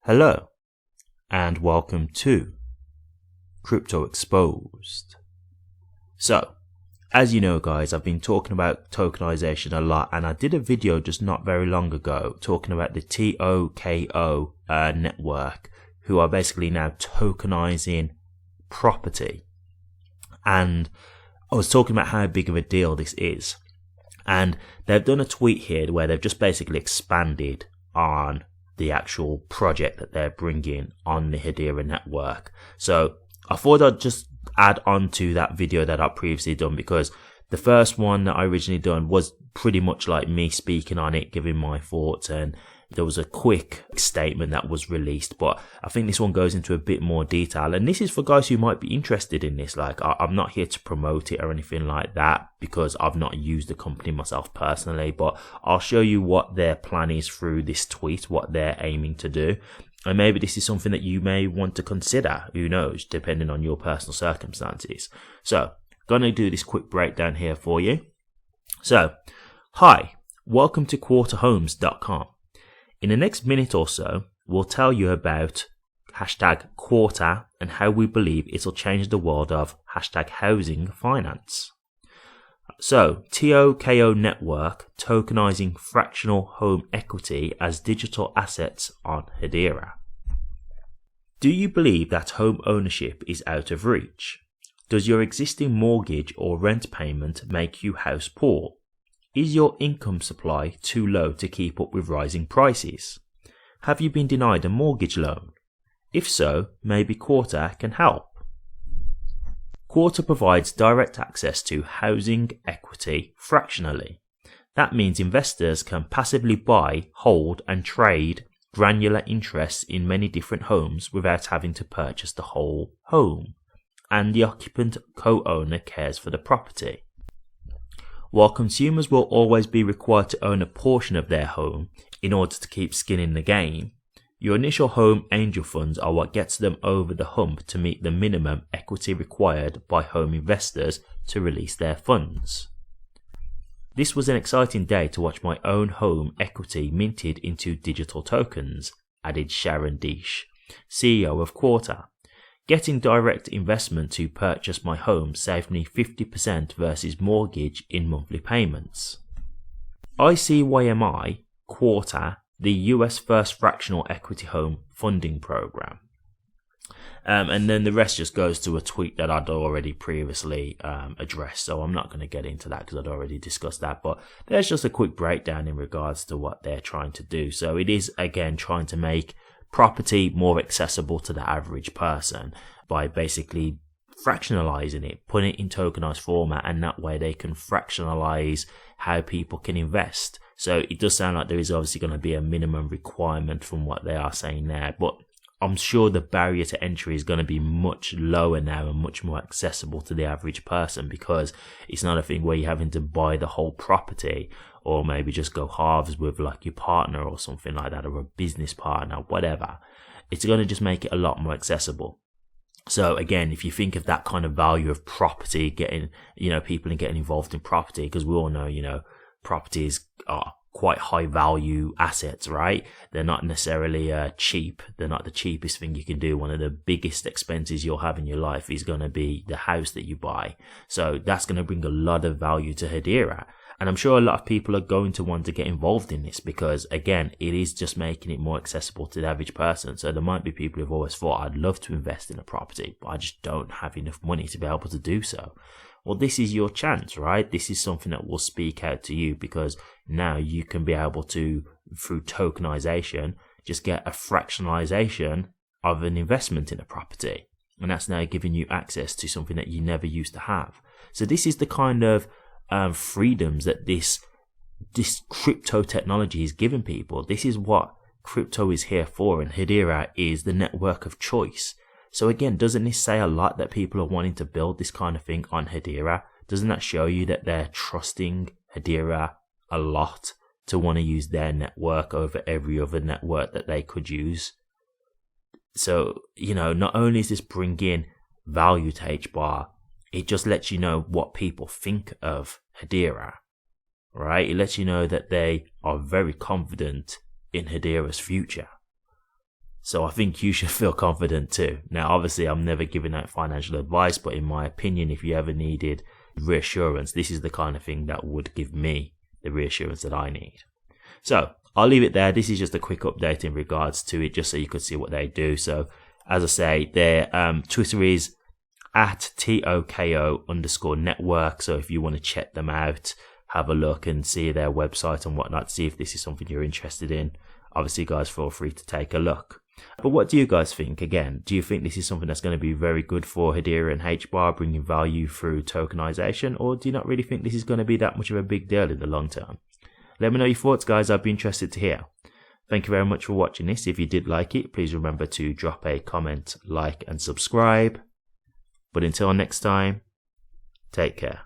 Hello, and welcome to Crypto Exposed. So, as you know guys, I've been talking about tokenization a lot, and I did a video just not very long ago talking about the TOKO network, who are basically now tokenizing property. And I was talking about how big of a deal this is. And they've done a tweet here where they've just basically expanded on the actual project that they're bringing on the Hedera network. So I thought I'd just add on to that video that I previously done, because the first one that I originally done was pretty much like me speaking on it, giving my thoughts, and there was a quick statement that was released. But I think this one goes into a bit more detail, and this is for guys who might be interested in this. Like, I'm not here to promote it or anything like that, because I've not used the company myself personally, but I'll show you what their plan is through this tweet, what they're aiming to do. And maybe this is something that you may want to consider, who knows, depending on your personal circumstances. So, gonna do this quick breakdown here for you. So, hi, welcome to quarterhomes.com. In the next minute or so, we'll tell you about #Quarter and how we believe it'll change the world of #housing finance. So, TOKO network tokenizing fractional home equity as digital assets on Hedera. Do you believe that home ownership is out of reach? Does your existing mortgage or rent payment make you house poor? Is your income supply too low to keep up with rising prices? Have you been denied a mortgage loan? If so, maybe Quarter can help. Quarter provides direct access to housing equity fractionally. That means investors can passively buy, hold, and trade granular interests in many different homes without having to purchase the whole home, and the occupant co-owner cares for the property. While consumers will always be required to own a portion of their home in order to keep skin in the game, your initial home angel funds are what gets them over the hump to meet the minimum equity required by home investors to release their funds. This was an exciting day to watch my own home equity minted into digital tokens, added Sharon Deesh, CEO of Quarter. Getting direct investment to purchase my home saved me 50% versus mortgage in monthly payments. ICYMI, Quarter, the US first fractional equity home funding program. And then the rest just goes to a tweet that I'd already previously addressed, so I'm not going to get into that because I'd already discussed that, but there's just a quick breakdown in regards to what they're trying to do. So it is, again, trying to make property more accessible to the average person by basically fractionalizing it, putting it in tokenized format, and that way they can fractionalize how people can invest. So it does sound like there is obviously going to be a minimum requirement from what they are saying there, but I'm sure the barrier to entry is going to be much lower now and much more accessible to the average person, because it's not a thing where you're having to buy the whole property, or maybe just go halves with like your partner or something like that, or a business partner, whatever. It's going to just make it a lot more accessible. So again, if you think of that kind of value of property, getting, people getting involved in property, because we all know, properties are quite high value assets, right? They're not necessarily cheap. They're not the cheapest thing you can do. One of the biggest expenses you'll have in your life is going to be the house that you buy. So that's going to bring a lot of value to Hedera. And I'm sure a lot of people are going to want to get involved in this because, again, it is just making it more accessible to the average person. So there might be people who've always thought, I'd love to invest in a property, but I just don't have enough money to be able to do so. Well, this is your chance, right? This is something that will speak out to you, because now you can be able to, through tokenization, just get a fractionalization of an investment in a property. And that's now giving you access to something that you never used to have. So this is the kind of freedoms that this crypto technology is giving people. This is what crypto is here for, and Hedera is the network of choice. So again, doesn't this say a lot that people are wanting to build this kind of thing on Hedera? Doesn't that show you that they're trusting Hedera a lot to want to use their network over every other network that they could use? So, not only is this bringing value to HBAR, it just lets you know what people think of Hedera, right? It lets you know that they are very confident in Hedera's future. So I think you should feel confident too. Now, obviously, I'm never giving out financial advice, but in my opinion, if you ever needed reassurance, this is the kind of thing that would give me the reassurance that I need. So I'll leave it there. This is just a quick update in regards to it, just so you could see what they do. So as I say, their Twitter is at @TOKO_network. So if you want to check them out, have a look and see their website and whatnot, see if this is something you're interested in. Obviously, guys, feel free to take a look. But what do you guys think? Again, do you think this is something that's going to be very good for Hedera and HBAR, bringing value through tokenization, or do you not really think this is going to be that much of a big deal in the long term? Let me know your thoughts, guys. I'd be interested to hear. Thank you very much for watching this. If you did like it, please remember to drop a comment, like, and subscribe. But until next time, take care.